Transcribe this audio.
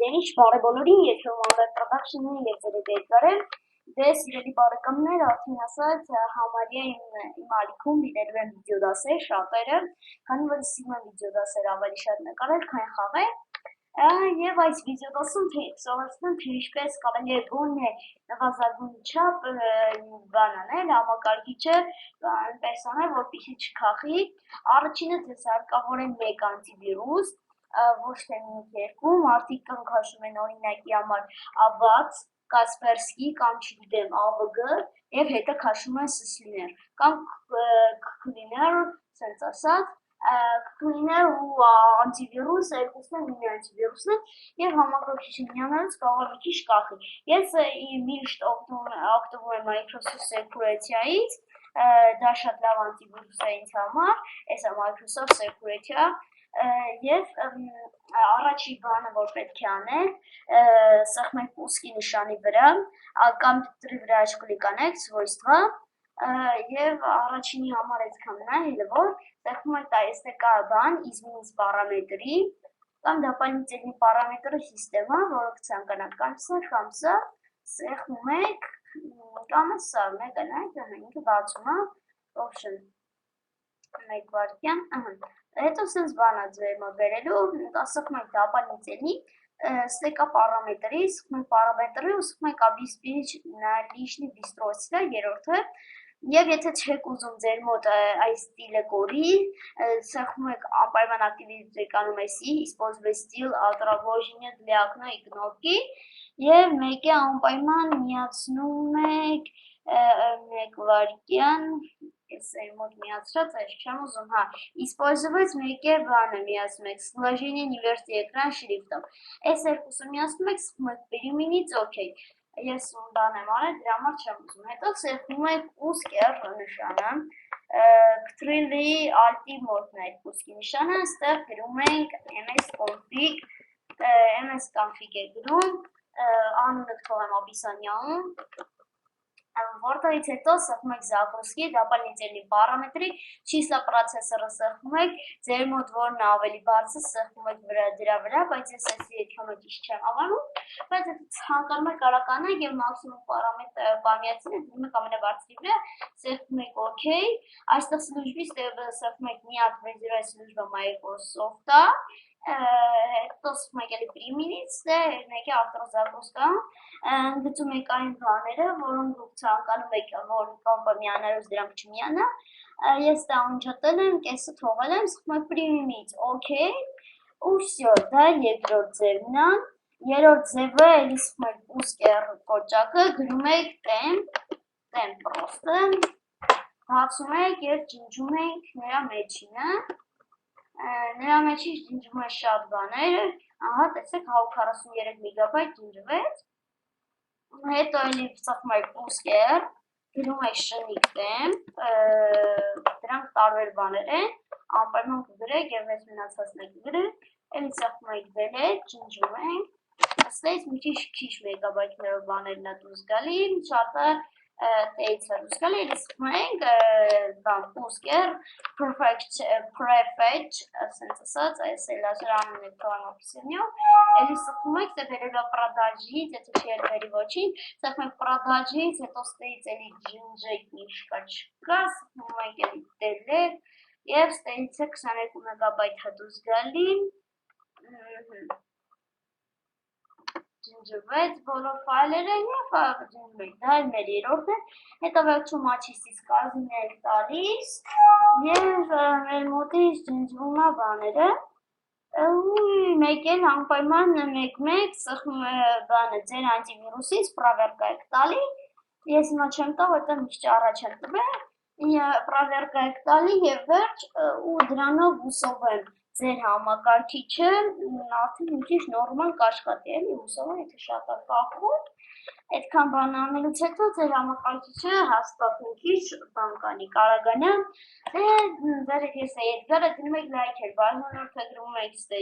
Դենիշ բարեբոլորին եթերոմանդար պրոդակշնի և ձերեգետվար եմ, դե սիրելի բարեկամներ արդեն ասած համարյա իմ ալիքում լինելու են վիդեո դասեր շատերը, քանի որ սիրում եմ վիդեո դասեր ավելի շատ նկարել, քան խաղել, և այս վիդեո դասում սովորեցնեմ, թե ինչպես կարելի է գոնե նվազագույն չափ բան անել, համակարգիչը այնպես անել, որպեսզի չքախի, առաջինը ձեզ հարկավոր է 1 անտիվիրուս, ոչ թե երկու, մարդիկ կամ քաշում են օրինակի համար AVAX, Kaspersky կամ չգիտեմ AVG և հետը քաշում են SSLiner կամ Cleaner, սենց ասած, Cleaner ու անտիվիրուս, երկուսն են մինի անտիվիրուսն են և համակարգիչը միանալուց կարող է մի քիչ կախի։ Ես միշտ օգտվում եմ Microsoft Security-ից, դա շատ լավ անտիվիրուս է ինձ համար, էս է Microsoft Security-ը, և առաջի բանը, որ պետք է անել, սեղմեք ուսկի նշանի վրա, կամպյուտերի վրա կլիկ անեք, свойства, և առաջինի համար այդքան մնա, որ սեղմում եք այստեղ կա բան, изменить параметры, կամ дополнительный параметр система, որը ցանկանաք կամ սա, սեղմում եք, կամ սա, մեկ ինքը բացում է, option, մեկ վարկյան, հետո սենց բանա ձեր մոտ վերելու, սեղմում եք дополнительный, ստեկա параметры, սեղմում եք параметры, ու սեղմում եք обеспечить наличный устройство, երորդը, և եթե չեք ուզում ձեր մոտ այս ստիլը կորի, սեղմում եք անպայման ակտիվացիա անում եսի, использовать стиль отражения для окна и кнопки, և մեկ է անպայման միացնում եք մեկ վարկյան, ես այն մոտ միացրած, այս չեմ ուզում, использовать մեկ է բանը միացնում եք, сложение неверсий էկրան շրիֆտով, այս երկուսը միացնում եք, սեղմում եք применить, OK, ես բան եմ արել, դրա համար չեմ ուզում, հետո սեղմում եք ուսկեր նշանը, կտրիլի ալտի մոտն է այդ ուսկի նշանը, ստեղ գրում ենք MS-config է գրում, անունը կթողեմ Աբիսանյանում, որտեղից հետո սեղմում եք загрузки, дополнительный параметры, числа processor-ը սեղմում եք, ձեր մոտ որն ավելի բարձր սեղմում եք դրա վրա, բայց ես այսի հետքամը ճիշտ չեմ հավանում, բայց եթե ցանկանում եք կարող անեք և մաքսիմում պարամետր բամիացին է դնում եք ամենաբարձրի վրա, սեղմում եք OK, այստեղ службի սեղմում եք մի հատ վեզիրայ служба Microsoft-ը, հետո սեղմում եք էլի применить, մեկ է ավտոզագրուզկա, գծում եք այն բաները, որոնք դուք ցանկանում եք, որ կոմպը միանալուց դրանք չմիանա, ես դա անջատել եմ, կեսը թողել եմ, սեղմում եք применить, OK, ու всё, դա երկրորդ ձևն է, երրորդ ձևը էլի սեղմում եք ուսկեր կոճակը, գրում եք temp просто, բացում եք և ջնջում եք նրա մեջինը, նրա մեջից ջնջում են շատ բաներ, ահա տեսեք 143 մեգաբայթ ջնջվեց, հետո էլի սեղմում եք ուսկեր, գրում եք շնիկ temp, դրանք տարբեր բաներ են, անպայման կգրեք և ես մնացածն եք գրեք, էլի սեղմում եք delete, ջնջում եք, ստեից մի քիչ մեգաբայթներով բաներն է դուրս գալի, շատը տեից է դուրս գալի, էլի սեղմում ենք ուսկեր, prefetch, ասենց ասած, այս էլասր անուն եք թողեմ ապիսենյով, էլի սեղմում եք, դե վերելա продажից, եթե չի էլ վերի ոչին, սեղմում եք продажից, հետո ստեից էլի ջնջեք ինչ կա չկա, սեղմում եք էլի delete, և ստեից է 22 մեգաբայթ է դուրս գալի, ջնջվեց բոլոր ֆայլերը և ջնջում եք, դա էլ մեր երորդն է, հետո վերջում աչիսից կազին եք տալիս և մեր մոտից ջնջվում է բաները, մեկ էլ անպայման մեկ բանը ձեր անտիվիրուսից պրավերկա եք տալի, ես հիմա չեմ տա, որտեղ միշտ առաջ եմ տվել, պրավերկա եք տալի և վերջ ու դրանով հուսով եմ ձեր համակարգիչը արդեն մի քիչ նորմալ կաշխատի, էլի հուսով եմ, եթե շատ է կախում, այդքան բան անելուց հետո ձեր համակարգիչը հաստատ մի քիչ բան կանի, կարագանյա, դե ձեր ես է Էդգարը դնում եք լայք էլ, բարմոնորդը գրում եք